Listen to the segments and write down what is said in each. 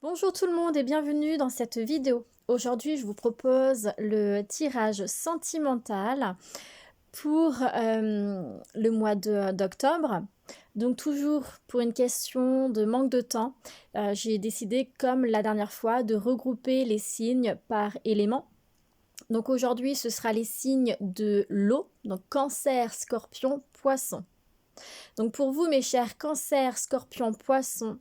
Bonjour tout le monde et bienvenue dans cette vidéo. Aujourd'hui, je vous propose le tirage sentimental pour le mois d'octobre. Donc toujours pour une question de manque de temps, j'ai décidé comme la dernière fois de regrouper les signes par éléments. Donc aujourd'hui, ce sera les signes de l'eau, donc Cancer, Scorpion, Poisson. Donc pour vous mes chers Cancer, Scorpion, Poisson,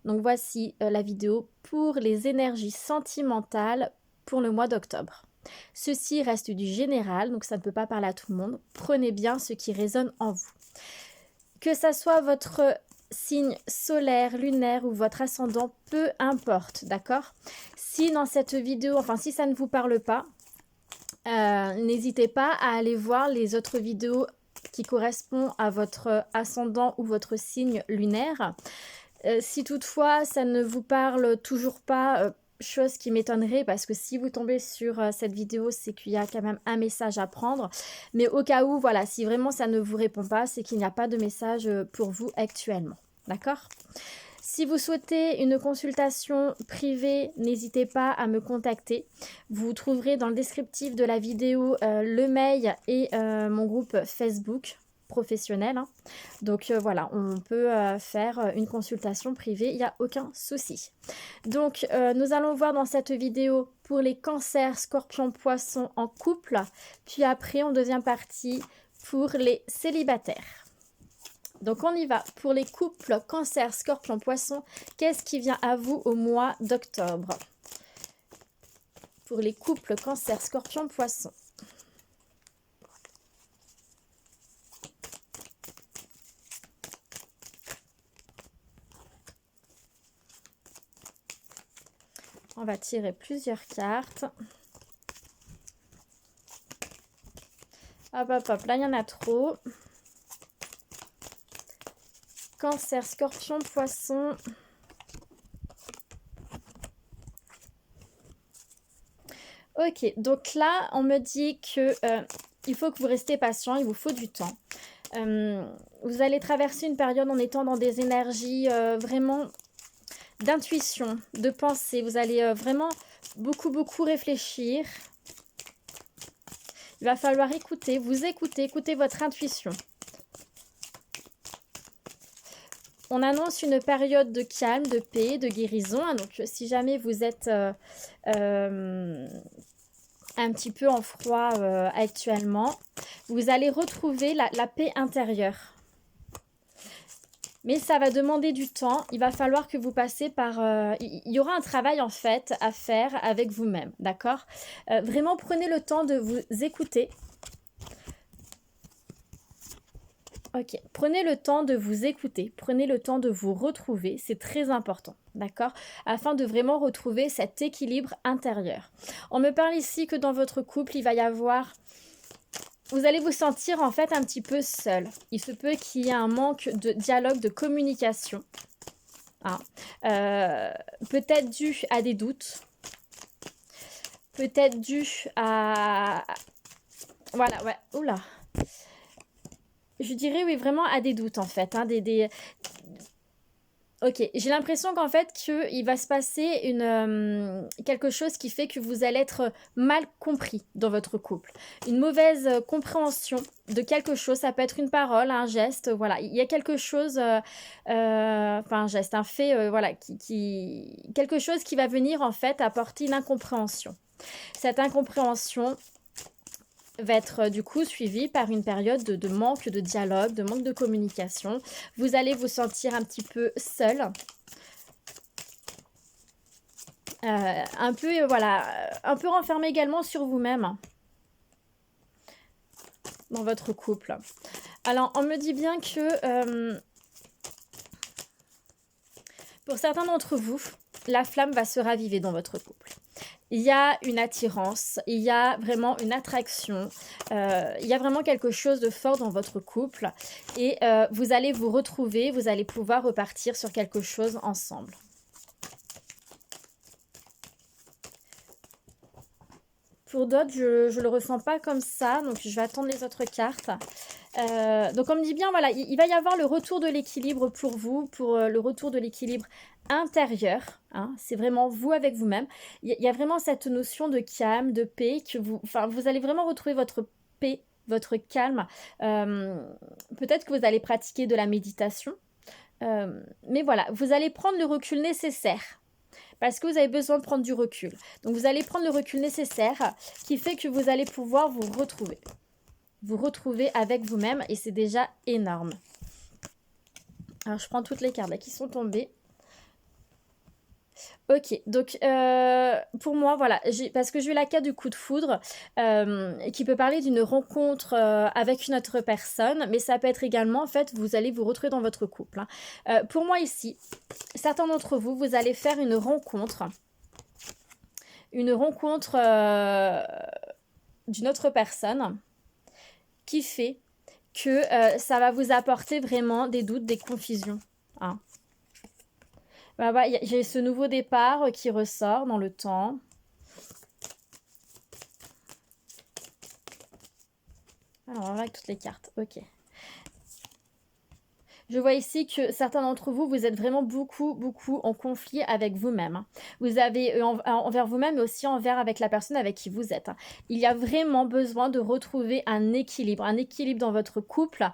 donc voici la vidéo pour les énergies sentimentales pour le mois d'octobre. Ceci reste du général, donc ça ne peut pas parler à tout le monde. Prenez bien ce qui résonne en vous. Que ça soit votre signe solaire, lunaire ou votre ascendant, peu importe, d'accord? Si dans cette vidéo, enfin si ça ne vous parle pas, n'hésitez pas à aller voir les autres vidéos qui correspond à votre ascendant ou votre signe lunaire. Si toutefois ça ne vous parle toujours pas, chose qui m'étonnerait parce que si vous tombez sur cette vidéo, c'est qu'il y a quand même un message à prendre. Mais au cas où, voilà, si vraiment ça ne vous répond pas, c'est qu'il n'y a pas de message pour vous actuellement. D'accord ? Si vous souhaitez une consultation privée, n'hésitez pas à me contacter. Vous trouverez dans le descriptif de la vidéo le mail et mon groupe Facebook professionnel. Donc voilà, on peut faire une consultation privée, il n'y a aucun souci. Donc nous allons voir dans cette vidéo pour les cancers, scorpions, poissons en couple. Puis après, en deuxième partie, pour les célibataires. Donc on y va pour les couples Cancer, Scorpion, Poisson. Qu'est-ce qui vient à vous au mois d'octobre? Pour les couples Cancer, Scorpion, Poisson. On va tirer plusieurs cartes. Hop, hop, hop, là il y en a trop. Cancer, Scorpion, Poisson. Ok, donc là, on me dit que il faut que vous restez patient, il vous faut du temps. Vous allez traverser une période en étant dans des énergies vraiment d'intuition, de pensée. Vous allez vraiment beaucoup réfléchir. Il va falloir écouter, écouter votre intuition. On annonce une période de calme, de paix, de guérison. Donc, si jamais vous êtes un petit peu en froid actuellement, vous allez retrouver la paix intérieure. Mais ça va demander du temps. Il va falloir que vous passez par... il y aura un travail en fait à faire avec vous-même, d'accord? Vraiment, prenez le temps de vous écouter. Ok, prenez le temps de vous écouter, prenez le temps de vous retrouver, c'est très important, d'accord? Afin de vraiment retrouver cet équilibre intérieur. On me parle ici que dans votre couple, il va y avoir... Vous allez vous sentir en fait un petit peu seul. Il se peut qu'il y ait un manque de dialogue, de communication. Hein. Peut-être dû à des doutes. Peut-être dû à... Voilà, ouais, oula. Je dirais oui, vraiment à des doutes en fait. Hein, Ok, j'ai l'impression qu'en fait qu'il va se passer quelque chose qui fait que vous allez être mal compris dans votre couple. Une mauvaise compréhension de quelque chose, ça peut être une parole, un geste, voilà. Il y a quelque chose, enfin un geste, un fait, voilà, quelque chose qui va venir en fait apporter une incompréhension. Cette incompréhension va être du coup suivi par une période de manque de dialogue, de manque de communication. Vous allez vous sentir un petit peu seul. Un peu, voilà, un peu renfermé également sur vous-même dans votre couple. Alors, on me dit bien que pour certains d'entre vous, la flamme va se raviver dans votre couple. Il y a une attirance, il y a vraiment une attraction, il y a vraiment quelque chose de fort dans votre couple et vous allez vous retrouver, vous allez pouvoir repartir sur quelque chose ensemble. Pour d'autres, je ne le ressens pas comme ça, donc je vais attendre les autres cartes. Donc on me dit bien, voilà, il va y avoir le retour de l'équilibre pour vous, pour le retour de l'équilibre intérieur. Hein, c'est vraiment vous avec vous-même. Il y a vraiment cette notion de calme, de paix, que vous allez vraiment retrouver votre paix, votre calme. Peut-être que vous allez pratiquer de la méditation. Mais voilà, vous allez prendre le recul nécessaire. Parce que vous avez besoin de prendre du recul. Donc vous allez prendre le recul nécessaire qui fait que vous allez pouvoir vous retrouver. Vous retrouver avec vous-même et c'est déjà énorme. Alors je prends toutes les cartes là qui sont tombées. Ok, donc pour moi, voilà, parce que j'ai eu la carte du coup de foudre qui peut parler d'une rencontre avec une autre personne, mais ça peut être également, en fait, vous allez vous retrouver dans votre couple. Hein. Pour moi ici, certains d'entre vous, vous allez faire une rencontre d'une autre personne qui fait que ça va vous apporter vraiment des doutes, des confusions. Hein. J'ai ce nouveau départ qui ressort dans le temps. Alors, on va avec toutes les cartes. Ok. Je vois ici que certains d'entre vous, vous êtes vraiment beaucoup en conflit avec vous-même. Vous avez envers vous-même, mais aussi avec la personne avec qui vous êtes. Il y a vraiment besoin de retrouver un équilibre dans votre couple.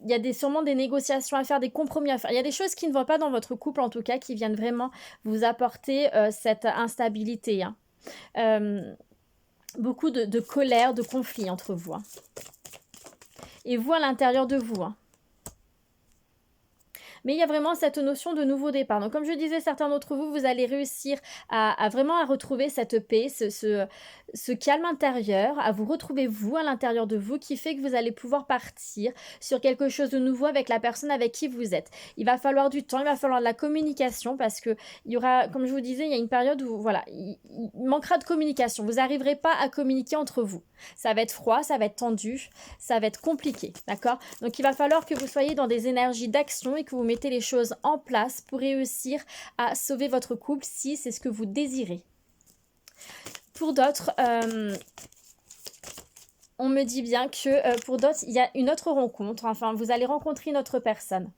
Il y a sûrement des négociations à faire, des compromis à faire. Il y a des choses qui ne vont pas dans votre couple, en tout cas, qui viennent vraiment vous apporter cette instabilité. Hein. Beaucoup de colère, de conflit entre vous. Hein. Et vous, à l'intérieur de vous. Hein. Mais il y a vraiment cette notion de nouveau départ. Donc, comme je disais, certains d'entre vous, vous allez réussir à vraiment retrouver cette paix, ce calme intérieur, à vous retrouver vous à l'intérieur de vous, qui fait que vous allez pouvoir partir sur quelque chose de nouveau avec la personne avec qui vous êtes. Il va falloir du temps, il va falloir de la communication parce que il y aura, comme je vous disais, il y a une période où voilà, il manquera de communication. Vous n'arriverez pas à communiquer entre vous. Ça va être froid, ça va être tendu, ça va être compliqué, d'accord? Donc il va falloir que vous soyez dans des énergies d'action et que vous mettez les choses en place pour réussir à sauver votre couple si c'est ce que vous désirez. Pour d'autres, on me dit bien que pour d'autres, il y a une autre rencontre. Enfin, vous allez rencontrer une autre personne.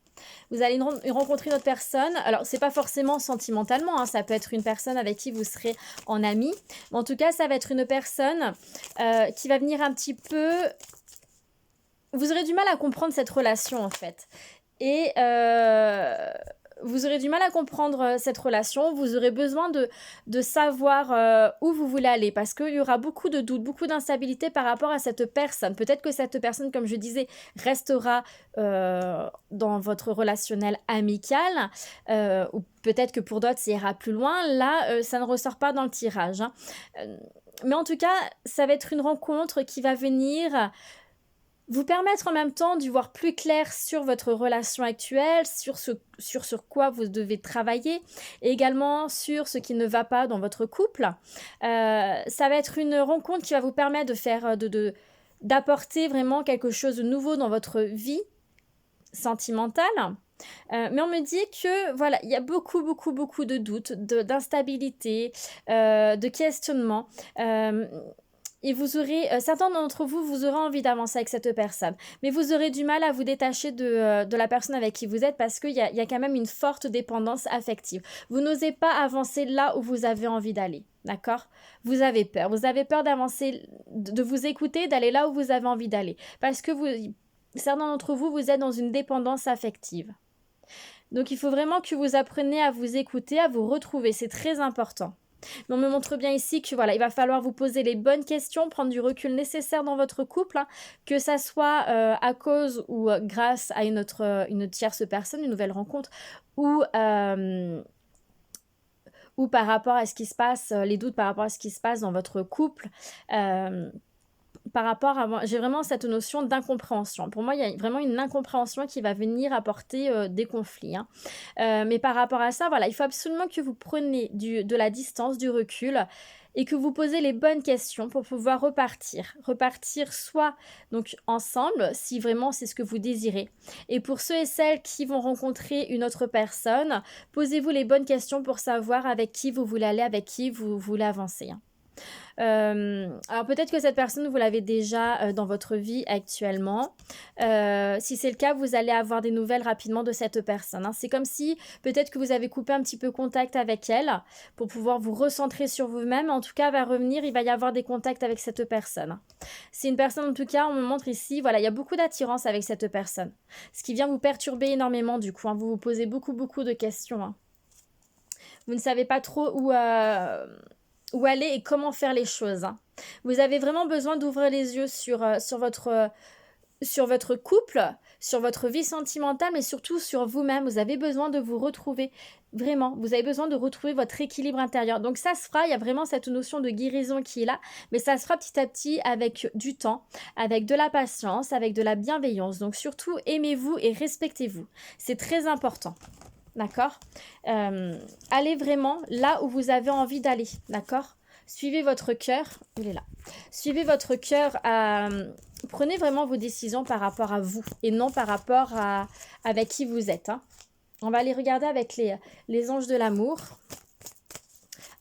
Vous allez rencontrer une autre personne. Alors, c'est pas forcément sentimentalement. Hein, ça peut être une personne avec qui vous serez en ami. Mais en tout cas, ça va être une personne qui va venir un petit peu... Vous aurez du mal à comprendre cette relation, en fait. Et... vous aurez du mal à comprendre cette relation, vous aurez besoin de savoir où vous voulez aller parce qu'il y aura beaucoup de doutes, beaucoup d'instabilité par rapport à cette personne. Peut-être que cette personne, comme je disais, restera dans votre relationnel amical ou peut-être que pour d'autres, ça ira plus loin. Là, ça ne ressort pas dans le tirage. Hein. Mais en tout cas, ça va être une rencontre qui va venir... vous permettre en même temps d'y voir plus clair sur votre relation actuelle, sur quoi vous devez travailler, et également sur ce qui ne va pas dans votre couple. Ça va être une rencontre qui va vous permettre de faire, d'apporter vraiment quelque chose de nouveau dans votre vie sentimentale. Mais on me dit que voilà, il y a beaucoup de doutes, d'instabilité, de questionnements. Et vous aurez, certains d'entre vous, vous aurez envie d'avancer avec cette personne. Mais vous aurez du mal à vous détacher de la personne avec qui vous êtes parce qu'il y a quand même une forte dépendance affective. Vous n'osez pas avancer là où vous avez envie d'aller. D'accord ? Vous avez peur. Vous avez peur d'avancer, de vous écouter, d'aller là où vous avez envie d'aller. Parce que certains d'entre vous, vous êtes dans une dépendance affective. Donc il faut vraiment que vous appreniez à vous écouter, à vous retrouver. C'est très important. Mais on me montre bien ici que voilà, il va falloir vous poser les bonnes questions, prendre du recul nécessaire dans votre couple, hein, que ça soit à cause ou grâce à une tierce personne, une nouvelle rencontre, ou par rapport à ce qui se passe, les doutes par rapport à ce qui se passe dans votre couple. Par rapport à... J'ai vraiment cette notion d'incompréhension. Pour moi, il y a vraiment une incompréhension qui va venir apporter des conflits. Hein. Mais par rapport à ça, voilà, il faut absolument que vous preniez de la distance, du recul et que vous posez les bonnes questions pour pouvoir repartir. Repartir soit donc ensemble, si vraiment c'est ce que vous désirez. Et pour ceux et celles qui vont rencontrer une autre personne, posez-vous les bonnes questions pour savoir avec qui vous voulez aller, avec qui vous voulez avancer. Hein. Alors peut-être que cette personne, vous l'avez déjà dans votre vie actuellement. Si c'est le cas, vous allez avoir des nouvelles rapidement de cette personne, hein. C'est comme si peut-être que vous avez coupé un petit peu contact avec elle pour pouvoir vous recentrer sur vous-même. En tout cas, elle va revenir, il va y avoir des contacts avec cette personne. C'est une personne, en tout cas, on me montre ici, voilà, il y a beaucoup d'attirance avec cette personne. Ce qui vient vous perturber énormément du coup, hein. Vous vous posez beaucoup de questions, hein. Vous ne savez pas trop où aller et comment faire les choses, hein. Vous avez vraiment besoin d'ouvrir les yeux sur votre couple, sur votre vie sentimentale, mais surtout sur vous-même. Vous avez besoin de vous retrouver, vraiment. Vous avez besoin de retrouver votre équilibre intérieur. Donc ça se fera, il y a vraiment cette notion de guérison qui est là, mais ça se fera petit à petit avec du temps, avec de la patience, avec de la bienveillance. Donc surtout, aimez-vous et respectez-vous. C'est très important. D'accord. Allez vraiment là où vous avez envie d'aller. D'accord. Suivez votre cœur. Il est là. Suivez votre cœur. Prenez vraiment vos décisions par rapport à vous et non par rapport à avec qui vous êtes, hein. On va aller regarder avec les anges de l'amour.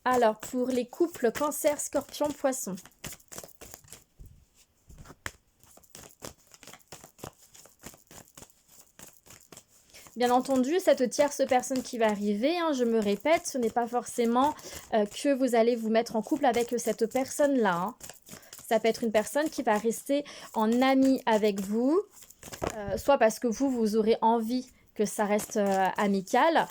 Alors, pour les couples Cancer, Scorpion, Poisson. Bien entendu, cette tierce personne qui va arriver, hein, je me répète, ce n'est pas forcément que vous allez vous mettre en couple avec cette personne-là, hein. Ça peut être une personne qui va rester en ami avec vous, soit parce que vous aurez envie que ça reste amical,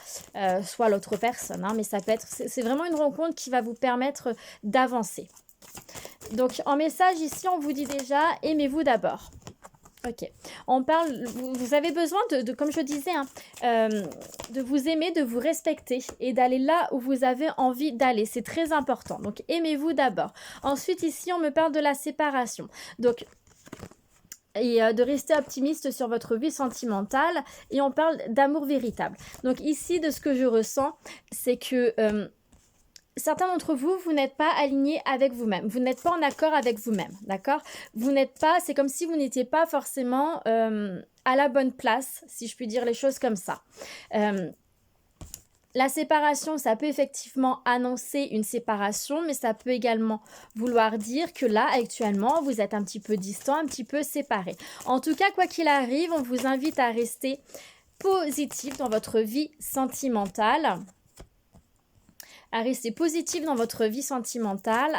soit l'autre personne, hein, mais ça peut être, c'est vraiment une rencontre qui va vous permettre d'avancer. Donc en message ici, on vous dit déjà, aimez-vous d'abord. Ok, on parle, vous avez besoin comme je disais, hein, de vous aimer, de vous respecter et d'aller là où vous avez envie d'aller. C'est très important. Donc, aimez-vous d'abord. Ensuite, ici, on me parle de la séparation. Donc, et de rester optimiste sur votre vie sentimentale. Et on parle d'amour véritable. Donc, ici, de ce que je ressens, c'est que certains d'entre vous, vous n'êtes pas alignés avec vous-même. Vous n'êtes pas en accord avec vous-même, d'accord? Vous n'êtes pas, c'est comme si vous n'étiez pas forcément à la bonne place, si je puis dire les choses comme ça. La séparation, ça peut effectivement annoncer une séparation, mais ça peut également vouloir dire que là, actuellement, vous êtes un petit peu distant, un petit peu séparés. En tout cas, quoi qu'il arrive, on vous invite à rester positif dans votre vie sentimentale, à rester positif dans votre vie sentimentale,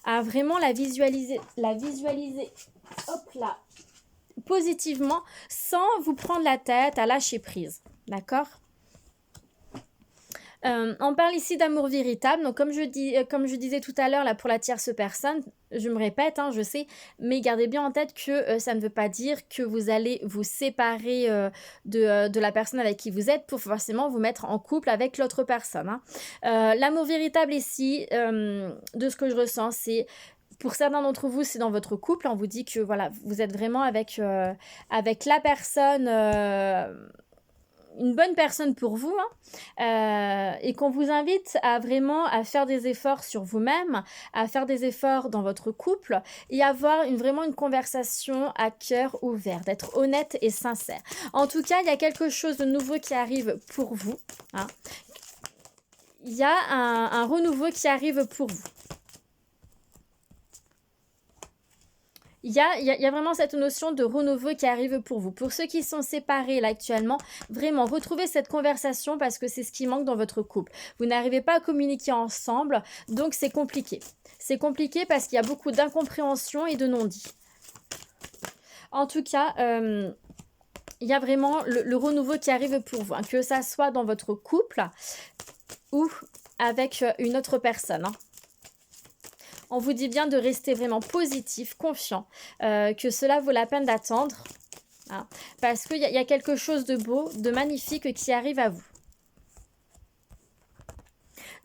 à vraiment la visualiser, hop là, positivement, sans vous prendre la tête, à lâcher prise, d'accord? On parle ici d'amour véritable, donc comme je disais tout à l'heure là pour la tierce personne, je me répète, hein, je sais, mais gardez bien en tête que ça ne veut pas dire que vous allez vous séparer de la personne avec qui vous êtes pour forcément vous mettre en couple avec l'autre personne, hein. L'amour véritable ici, de ce que je ressens, c'est pour certains d'entre vous, c'est dans votre couple. On vous dit que voilà, vous êtes vraiment avec la personne, une bonne personne pour vous, hein, et qu'on vous invite à vraiment à faire des efforts sur vous-même, à faire des efforts dans votre couple et avoir vraiment une conversation à cœur ouvert, d'être honnête et sincère. En tout cas, il y a quelque chose de nouveau qui arrive pour vous, hein. Il y a un renouveau qui arrive pour vous. Il y a vraiment cette notion de renouveau qui arrive pour vous. Pour ceux qui sont séparés là actuellement, vraiment retrouvez cette conversation parce que c'est ce qui manque dans votre couple. Vous n'arrivez pas à communiquer ensemble, donc c'est compliqué. C'est compliqué parce qu'il y a beaucoup d'incompréhension et de non-dits. En tout cas, il y a vraiment le renouveau qui arrive pour vous, hein, que ça soit dans votre couple ou avec une autre personne, hein. On vous dit bien de rester vraiment positif, confiant, que cela vaut la peine d'attendre, hein, parce qu'il y a quelque chose de beau, de magnifique qui arrive à vous.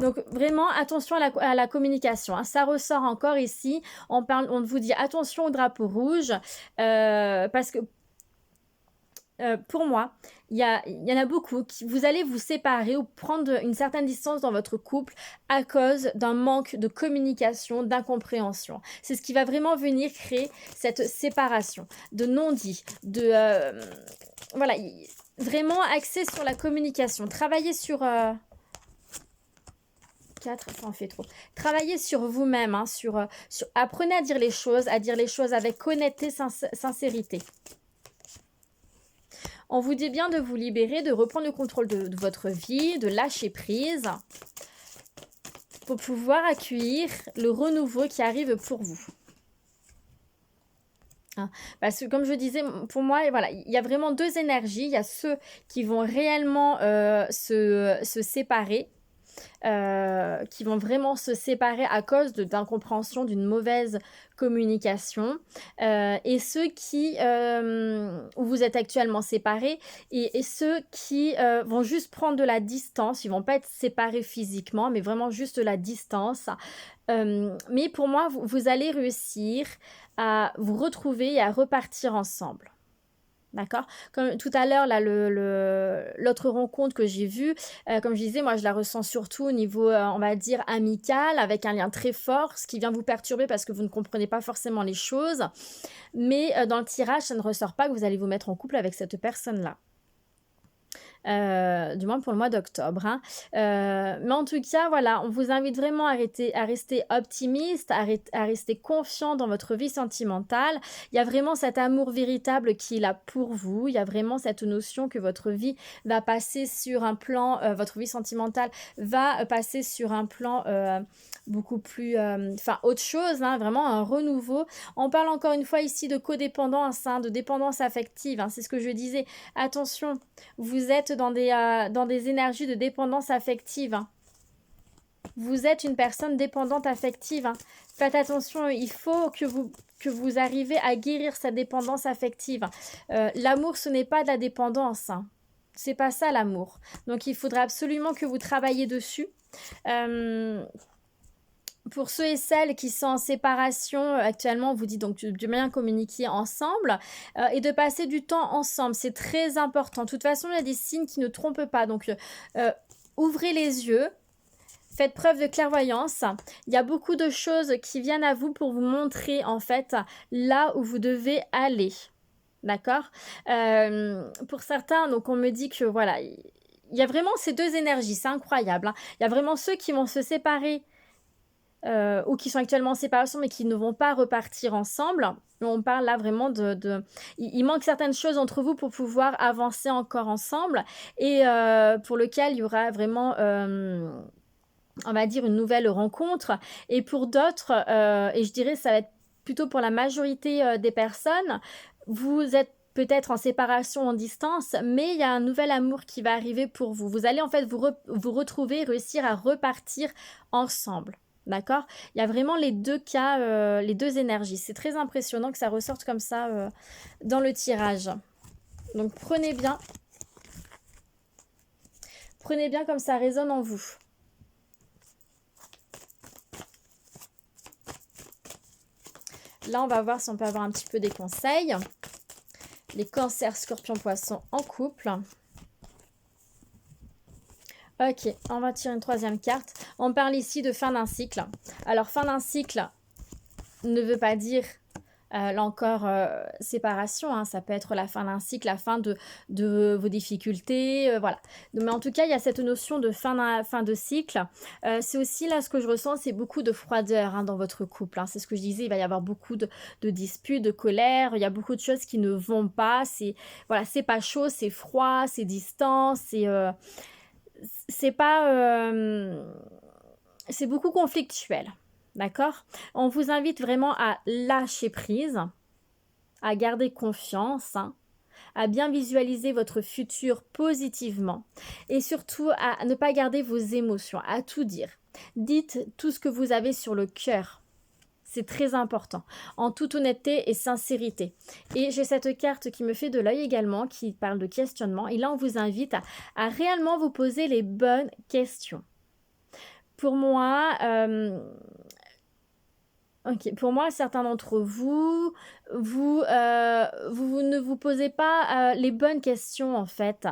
Donc vraiment attention à la communication, hein. Ça ressort encore ici, on vous dit attention au drapeau rouge, parce que pour moi, il y en a beaucoup qui vous allez vous séparer ou prendre une certaine distance dans votre couple à cause d'un manque de communication, d'incompréhension. C'est ce qui va vraiment venir créer cette séparation, de non-dit, voilà, vraiment axé sur la communication. Travaillez sur 4, ça en fait trop. Travaillez sur vous-même, hein, apprenez à dire les choses avec honnêteté, sincérité. On vous dit bien de vous libérer, de reprendre le contrôle de votre vie, de lâcher prise pour pouvoir accueillir le renouveau qui arrive pour vous. Hein, parce que comme je disais, pour moi, voilà, il y a vraiment deux énergies. Il y a ceux qui vont réellement se séparer, qui vont vraiment se séparer à cause d'incompréhension, d'une mauvaise communication, et ceux qui, où vous êtes actuellement séparés, et ceux qui vont juste prendre de la distance. Ils vont pas être séparés physiquement, mais vraiment juste de la distance. Mais pour moi, vous allez réussir à vous retrouver et à repartir ensemble. D'accord? Comme tout à l'heure, là, l'autre rencontre que j'ai vue, comme je disais, moi, je la ressens surtout au niveau, on va dire, amical, avec un lien très fort, ce qui vient vous perturber parce que vous ne comprenez pas forcément les choses. Mais dans le tirage, ça ne ressort pas que vous allez vous mettre en couple avec cette personne-là. Du moins pour le mois d'octobre. Hein. Mais en tout cas, voilà, on vous invite vraiment à rester optimiste, à rester confiant dans votre vie sentimentale. Il y a vraiment cet amour véritable qui est là pour vous. Il y a vraiment cette notion que votre vie va passer sur un plan, votre vie sentimentale va passer sur un plan beaucoup plus, autre chose, hein, vraiment un renouveau. On parle encore une fois ici de codépendance, hein, de dépendance affective, hein, c'est ce que je disais. Attention, vous êtes dans des énergies de dépendance affective. Hein. Vous êtes une personne dépendante affective. Hein. Faites attention, il faut que vous arrivez à guérir cette dépendance affective. L'amour, ce n'est pas de la dépendance. Hein. C'est pas ça l'amour. Donc, il faudra absolument que vous travailliez dessus. Pour ceux et celles qui sont en séparation actuellement, on vous dit donc de bien communiquer ensemble et de passer du temps ensemble. C'est très important. De toute façon, il y a des signes qui ne trompent pas. Donc, ouvrez les yeux. Faites preuve de clairvoyance. Il y a beaucoup de choses qui viennent à vous pour vous montrer en fait là où vous devez aller. D'accord? Pour certains, donc on me dit que voilà, il y a vraiment ces deux énergies. C'est incroyable. Hein. Il y a vraiment ceux qui vont se séparer ou qui sont actuellement en séparation mais qui ne vont pas repartir ensemble. On parle là vraiment il manque certaines choses entre vous pour pouvoir avancer encore ensemble et pour lequel il y aura vraiment, on va dire, une nouvelle rencontre. Et pour d'autres, et je dirais ça va être plutôt pour la majorité des personnes, vous êtes peut-être en séparation, en distance, mais il y a un nouvel amour qui va arriver pour vous. Vous allez en fait vous retrouver, réussir à repartir ensemble. D'accord? Il y a vraiment les deux cas, les deux énergies. C'est très impressionnant que ça ressorte comme ça dans le tirage. Donc prenez bien. Prenez bien comme ça résonne en vous. Là, on va voir si on peut avoir un petit peu des conseils. Les cancers, scorpions, poissons en couple. Ok, on va tirer une troisième carte. On parle ici de fin d'un cycle. Alors, fin d'un cycle ne veut pas dire, là encore, séparation. Hein. Ça peut être la fin d'un cycle, la fin de vos difficultés. Voilà. Mais en tout cas, il y a cette notion de fin de cycle. C'est aussi, là, ce que je ressens, c'est beaucoup de froideur hein, dans votre couple. Hein. C'est ce que je disais, il va y avoir beaucoup de disputes, de colère. Il y a beaucoup de choses qui ne vont pas. Voilà, c'est pas chaud, c'est froid, c'est distant, c'est beaucoup conflictuel, d'accord? On vous invite vraiment à lâcher prise, à garder confiance, hein, à bien visualiser votre futur positivement et surtout à ne pas garder vos émotions, à tout dire. Dites tout ce que vous avez sur le cœur. C'est très important, en toute honnêteté et sincérité. Et j'ai cette carte qui me fait de l'œil également, qui parle de questionnement. Et là, on vous invite à réellement vous poser les bonnes questions. Pour moi, certains d'entre vous, vous ne vous posez pas les bonnes questions en fait.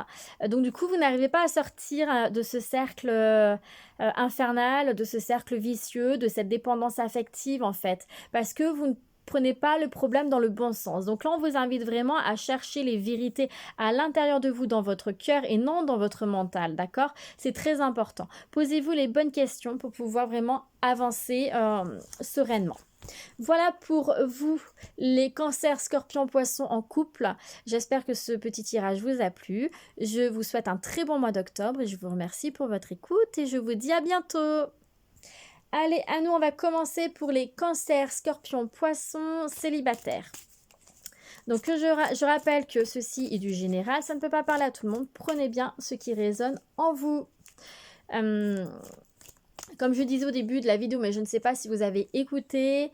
Donc du coup, vous n'arrivez pas à sortir de ce cercle infernal, de ce cercle vicieux, de cette dépendance affective en fait. Parce que vous ne prenez pas le problème dans le bon sens. Donc là, on vous invite vraiment à chercher les vérités à l'intérieur de vous, dans votre cœur et non dans votre mental, d'accord? C'est très important. Posez-vous les bonnes questions pour pouvoir vraiment avancer sereinement. Voilà pour vous, les cancers, scorpions, poissons en couple. J'espère que ce petit tirage vous a plu. Je vous souhaite un très bon mois d'octobre et je vous remercie pour votre écoute et je vous dis à bientôt. Allez, à nous, on va commencer pour les cancers, scorpions, poissons, célibataires. Donc, je rappelle que ceci est du général, ça ne peut pas parler à tout le monde. Prenez bien ce qui résonne en vous. Comme je disais au début de la vidéo, mais je ne sais pas si vous avez écouté,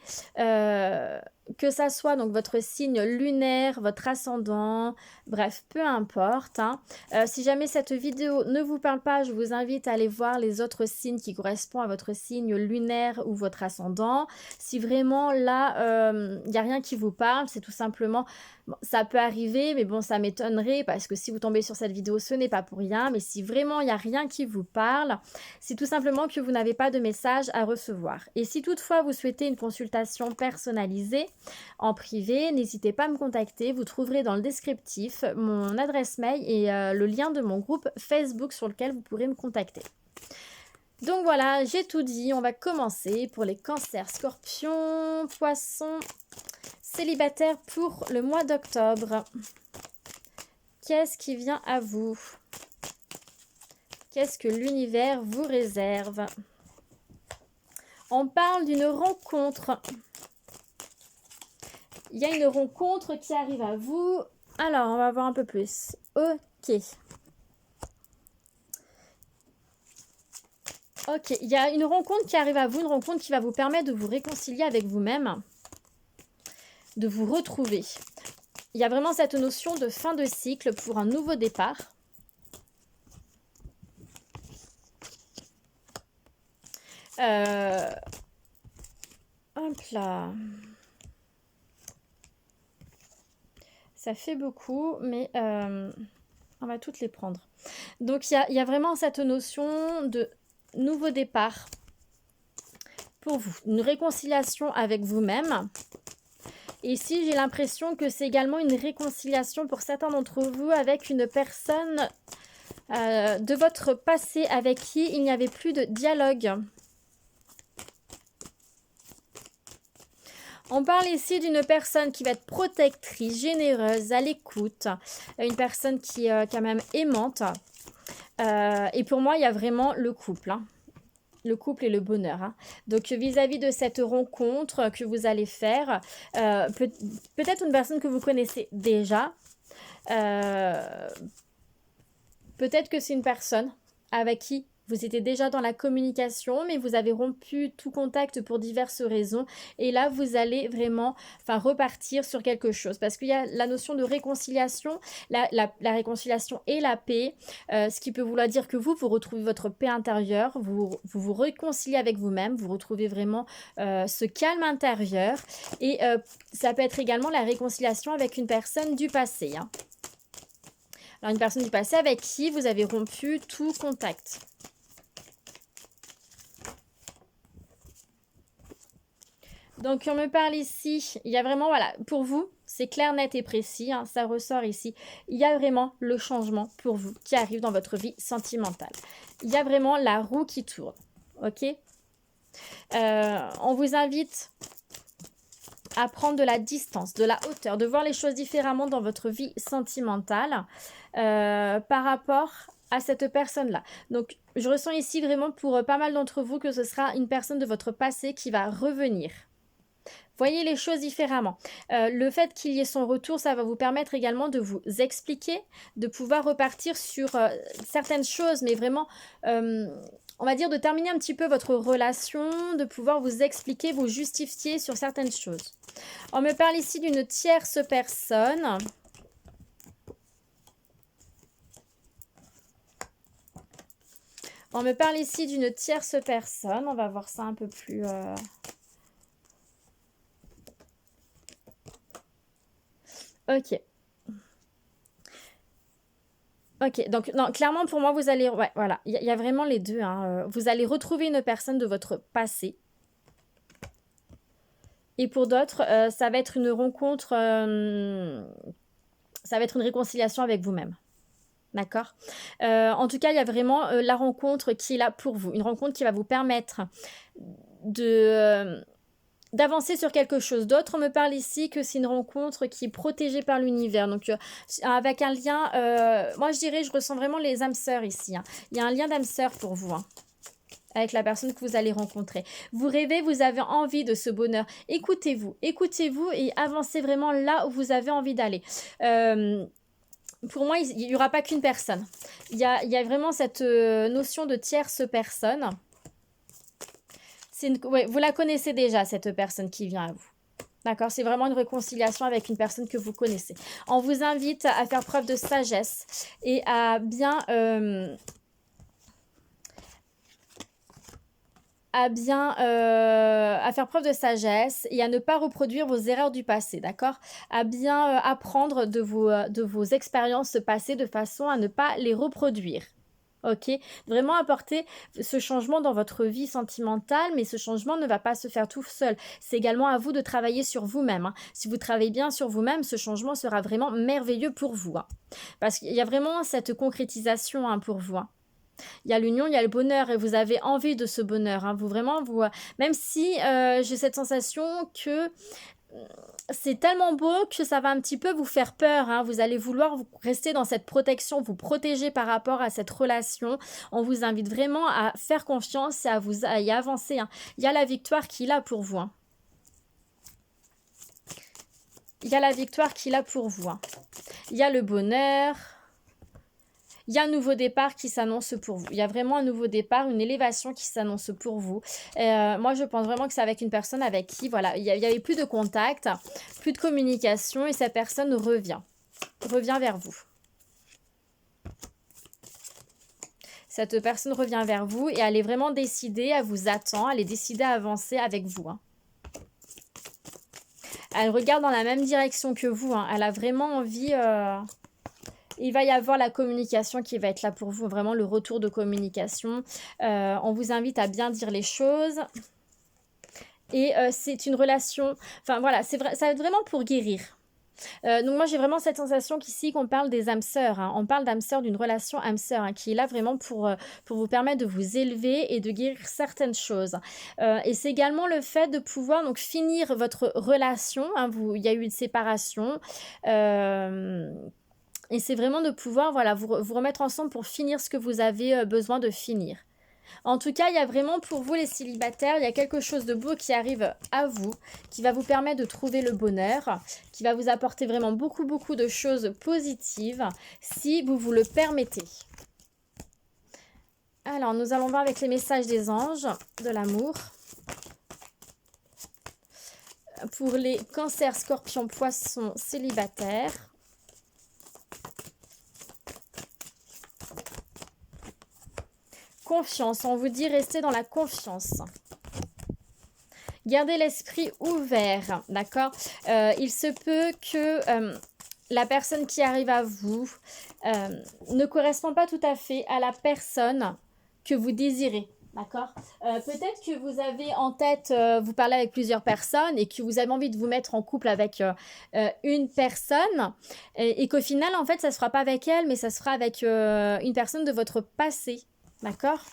que ça soit donc votre signe lunaire, votre ascendant, bref, peu importe. Hein. Si jamais cette vidéo ne vous parle pas, je vous invite à aller voir les autres signes qui correspondent à votre signe lunaire ou votre ascendant. Si vraiment là, il n'y a rien qui vous parle, c'est tout simplement... Bon, ça peut arriver, mais bon, ça m'étonnerait parce que si vous tombez sur cette vidéo, ce n'est pas pour rien. Mais si vraiment il n'y a rien qui vous parle, c'est tout simplement que vous n'avez pas de message à recevoir. Et si toutefois vous souhaitez une consultation personnalisée en privé, n'hésitez pas à me contacter. Vous trouverez dans le descriptif mon adresse mail et le lien de mon groupe Facebook sur lequel vous pourrez me contacter. Donc voilà, j'ai tout dit. On va commencer pour les cancers, scorpions, poissons, célibataires pour le mois d'octobre. Qu'est-ce qui vient à vous? Qu'est-ce que l'univers vous réserve? On parle d'une rencontre. Il y a une rencontre qui arrive à vous. Alors, on va voir un peu plus. Ok. Ok, il y a une rencontre qui arrive à vous, une rencontre qui va vous permettre de vous réconcilier avec vous-même, de vous retrouver. Il y a vraiment cette notion de fin de cycle pour un nouveau départ. Hop là. Ça fait beaucoup, mais on va toutes les prendre. Donc, il y a vraiment cette notion de nouveau départ pour vous. Une réconciliation avec vous-même. Et ici, j'ai l'impression que c'est également une réconciliation pour certains d'entre vous avec une personne de votre passé avec qui il n'y avait plus de dialogue. On parle ici d'une personne qui va être protectrice, généreuse, à l'écoute, une personne qui est quand même aimante. Et pour moi, il y a vraiment le couple, hein. Le couple et le bonheur. Hein. Donc, vis-à-vis de cette rencontre que vous allez faire, peut-être une personne que vous connaissez déjà, peut-être que c'est une personne avec qui vous étiez déjà dans la communication, mais vous avez rompu tout contact pour diverses raisons. Et là, vous allez vraiment repartir sur quelque chose. Parce qu'il y a la notion de réconciliation, la réconciliation et la paix. Ce qui peut vouloir dire que vous retrouvez votre paix intérieure, vous réconciliez avec vous-même, vous retrouvez vraiment ce calme intérieur. Et ça peut être également la réconciliation avec une personne du passé. Hein. Alors, une personne du passé avec qui vous avez rompu tout contact. Donc, on me parle ici, il y a vraiment, voilà, pour vous, c'est clair, net et précis, hein, ça ressort ici. Il y a vraiment le changement pour vous qui arrive dans votre vie sentimentale. Il y a vraiment la roue qui tourne, ok? On vous invite à prendre de la distance, de la hauteur, de voir les choses différemment dans votre vie sentimentale par rapport à cette personne-là. Donc, je ressens ici vraiment pour pas mal d'entre vous que ce sera une personne de votre passé qui va revenir. Voyez les choses différemment. Le fait qu'il y ait son retour, ça va vous permettre également de vous expliquer, de pouvoir repartir sur certaines choses, mais vraiment, on va dire de terminer un petit peu votre relation, de pouvoir vous expliquer, vous justifier sur certaines choses. On me parle ici d'une tierce personne. On me parle ici d'une tierce personne. On va voir ça un peu plus... Ok. Ok, donc non, clairement pour moi, vous allez... Ouais, voilà, il y a vraiment les deux. Hein. Vous allez retrouver une personne de votre passé. Et pour d'autres, ça va être une rencontre, ça va être une réconciliation avec vous-même. D'accord? En tout cas, il y a vraiment la rencontre qui est là pour vous. Une rencontre qui va vous permettre de, d'avancer sur quelque chose. D'autres me parlent ici que c'est une rencontre qui est protégée par l'univers. Donc, avec un lien, moi je dirais, je ressens vraiment les âmes sœurs ici. Hein. Il y a un lien d'âme sœur pour vous. Hein, avec la personne que vous allez rencontrer. Vous rêvez, vous avez envie de ce bonheur. Écoutez-vous et avancez vraiment là où vous avez envie d'aller. Pour moi, il n'y aura pas qu'une personne. Il y a vraiment cette notion de tierce personne. Ouais, vous la connaissez déjà, cette personne qui vient à vous. D'accord? C'est vraiment une réconciliation avec une personne que vous connaissez. On vous invite à faire preuve de sagesse et à bien... à faire preuve de sagesse et à ne pas reproduire vos erreurs du passé, d'accord? À bien apprendre de vos expériences passées de façon à ne pas les reproduire. Ok, vraiment apporter ce changement dans votre vie sentimentale, mais ce changement ne va pas se faire tout seul. C'est également à vous de travailler sur vous-même. Hein. Si vous travaillez bien sur vous-même, ce changement sera vraiment merveilleux pour vous. Hein. Parce qu'il y a vraiment cette concrétisation hein, pour vous. Hein. Il y a l'union, il y a le bonheur et vous avez envie de ce bonheur. Hein. Vous vraiment, même si j'ai cette sensation que c'est tellement beau que ça va un petit peu vous faire peur. Hein. Vous allez vouloir rester dans cette protection, vous protéger par rapport à cette relation. On vous invite vraiment à faire confiance et à y avancer. Hein. Il y a la victoire qui est là pour vous. Hein. Il y a la victoire qui est là pour vous. Hein. Il y a le bonheur. Il y a un nouveau départ qui s'annonce pour vous. Il y a vraiment un nouveau départ, une élévation qui s'annonce pour vous. Moi, je pense vraiment que c'est avec une personne avec qui, voilà, il y avait plus de contact, plus de communication et cette personne revient vers vous. Cette personne revient vers vous et elle est vraiment décidée, elle vous attend, elle est décidée à avancer avec vous. Hein. Elle regarde dans la même direction que vous. Hein. Elle a vraiment envie... Il va y avoir la communication qui va être là pour vous, vraiment le retour de communication. On vous invite à bien dire les choses. Et c'est une relation... Enfin voilà, ça va être vraiment pour guérir. Donc moi j'ai vraiment cette sensation qu'ici qu'on parle des âmes sœurs. Hein. On parle d'âmes sœurs, d'une relation âme sœur hein, qui est là vraiment pour vous permettre de vous élever et de guérir certaines choses. Et c'est également le fait de pouvoir donc finir votre relation. Hein, il y a eu une séparation. Et c'est vraiment de pouvoir voilà, vous remettre ensemble pour finir ce que vous avez besoin de finir. En tout cas, il y a vraiment pour vous les célibataires, il y a quelque chose de beau qui arrive à vous, qui va vous permettre de trouver le bonheur, qui va vous apporter vraiment beaucoup, beaucoup de choses positives, si vous le permettez. Alors, nous allons voir avec les messages des anges, de l'amour. Pour les cancers, scorpions, poissons, célibataires. Confiance, on vous dit restez dans la confiance. Gardez l'esprit ouvert, d'accord? Il se peut que la personne qui arrive à vous ne correspond pas tout à fait à la personne que vous désirez, d'accord? Peut-être que vous avez en tête, vous parlez avec plusieurs personnes et que vous avez envie de vous mettre en couple avec une personne et qu'au final, en fait, ça ne se fera pas avec elle, mais ça se fera avec une personne de votre passé. D'accord?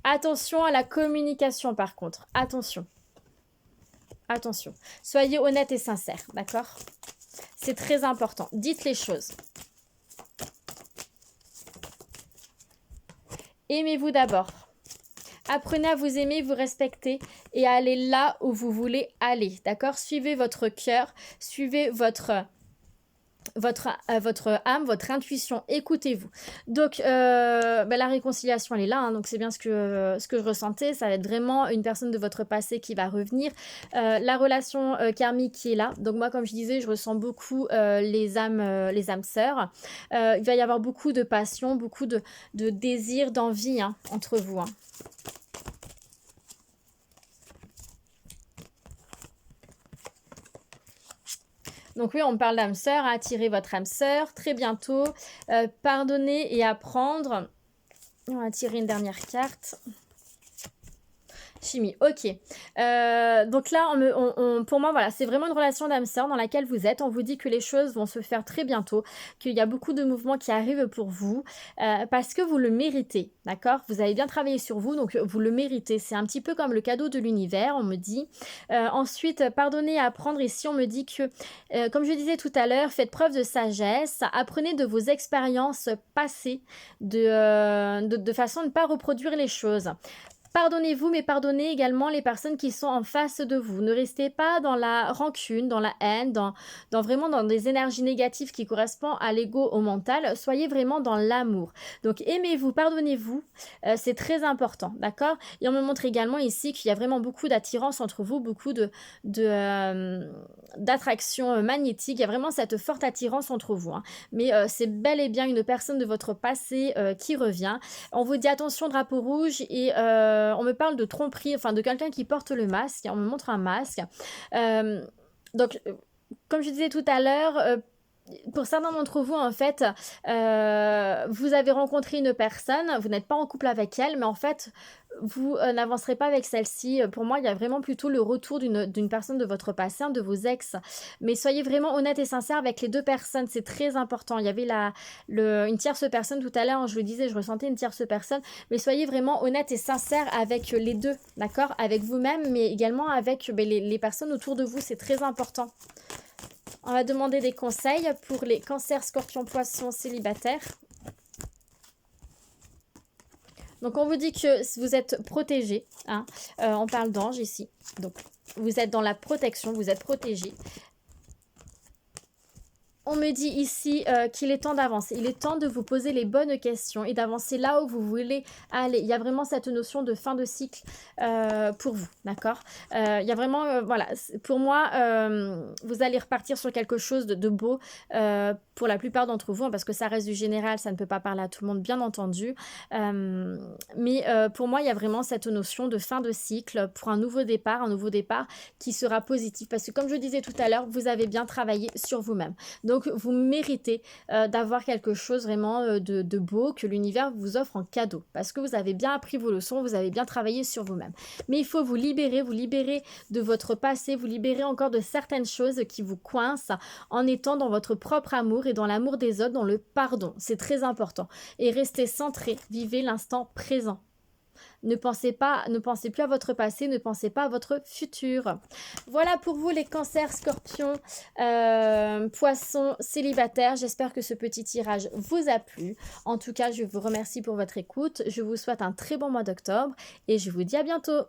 Attention à la communication par contre. Attention. Attention. Soyez honnête et sincère. D'accord? C'est très important. Dites les choses. Aimez-vous d'abord. Apprenez à vous aimer, vous respecter et à aller là où vous voulez aller. D'accord? Suivez votre cœur. Suivez votre âme, votre intuition, écoutez-vous. Donc la réconciliation elle est là, hein, donc c'est bien ce que je ressentais, ça va être vraiment une personne de votre passé qui va revenir. La relation karmique qui est là, donc moi comme je disais, je ressens beaucoup les âmes sœurs. Il va y avoir beaucoup de passion, beaucoup de désir, d'envie hein, entre vous. Hein. Donc oui, on parle d'âme sœur, attirez votre âme sœur très bientôt. Pardonner et apprendre. On va tirer une dernière carte. Chimie, ok. Donc là, pour moi, voilà, c'est vraiment une relation d'âme sœur dans laquelle vous êtes. On vous dit que les choses vont se faire très bientôt, qu'il y a beaucoup de mouvements qui arrivent pour vous, parce que vous le méritez, d'accord? Vous avez bien travaillé sur vous, donc vous le méritez. C'est un petit peu comme le cadeau de l'univers, on me dit. Ensuite, pardonner et apprendre. Ici, on me dit que, comme je disais tout à l'heure, faites preuve de sagesse, apprenez de vos expériences passées, de façon à ne pas reproduire les choses. Pardonnez-vous, mais pardonnez également les personnes qui sont en face de vous. Ne restez pas dans la rancune, dans la haine, vraiment dans des énergies négatives qui correspondent à l'ego, au mental. Soyez vraiment dans l'amour. Donc aimez-vous, pardonnez-vous, c'est très important, d'accord? Et on me montre également ici qu'il y a vraiment beaucoup d'attirance entre vous, beaucoup d'attraction magnétique. Il y a vraiment cette forte attirance entre vous, hein. Mais c'est bel et bien une personne de votre passé qui revient. On vous dit attention drapeau rouge et on me parle de tromperie, enfin de quelqu'un qui porte le masque, on me montre un masque. Donc, comme je disais tout à l'heure, pour certains d'entre vous, en fait, vous avez rencontré une personne, vous n'êtes pas en couple avec elle, mais en fait, vous n'avancerez pas avec celle-ci. Pour moi, il y a vraiment plutôt le retour d'une personne de votre passé, un de vos ex. Mais soyez vraiment honnête et sincère avec les deux personnes, c'est très important. Il y avait une tierce personne tout à l'heure, hein, je le disais, je ressentais une tierce personne, mais soyez vraiment honnête et sincère avec les deux, d'accord? Avec vous-même, mais également avec les personnes autour de vous, c'est très important. On va demander des conseils pour les cancers, scorpions, poissons, célibataires. Donc, on vous dit que vous êtes protégé, hein. On parle d'ange ici. Donc, vous êtes dans la protection, vous êtes protégé. On me dit ici qu'il est temps d'avancer. Il est temps de vous poser les bonnes questions et d'avancer là où vous voulez aller. Il y a vraiment cette notion de fin de cycle pour vous, d'accord? Il y a vraiment, voilà, pour moi, vous allez repartir sur quelque chose de beau pour la plupart d'entre vous, hein, parce que ça reste du général, ça ne peut pas parler à tout le monde, bien entendu. Mais pour moi, il y a vraiment cette notion de fin de cycle pour un nouveau départ qui sera positif. Parce que comme je disais tout à l'heure, vous avez bien travaillé sur vous-même. Donc, vous méritez d'avoir quelque chose vraiment de beau que l'univers vous offre en cadeau. Parce que vous avez bien appris vos leçons, vous avez bien travaillé sur vous-même. Mais il faut vous libérer de votre passé, vous libérer encore de certaines choses qui vous coincent en étant dans votre propre amour et dans l'amour des autres, dans le pardon. C'est très important. Et restez centré, vivez l'instant présent. Ne pensez plus à votre passé, ne pensez pas à votre futur. Voilà pour vous les cancers, scorpions, poissons, célibataires. J'espère que ce petit tirage vous a plu. En tout cas, je vous remercie pour votre écoute. Je vous souhaite un très bon mois d'octobre et je vous dis à bientôt.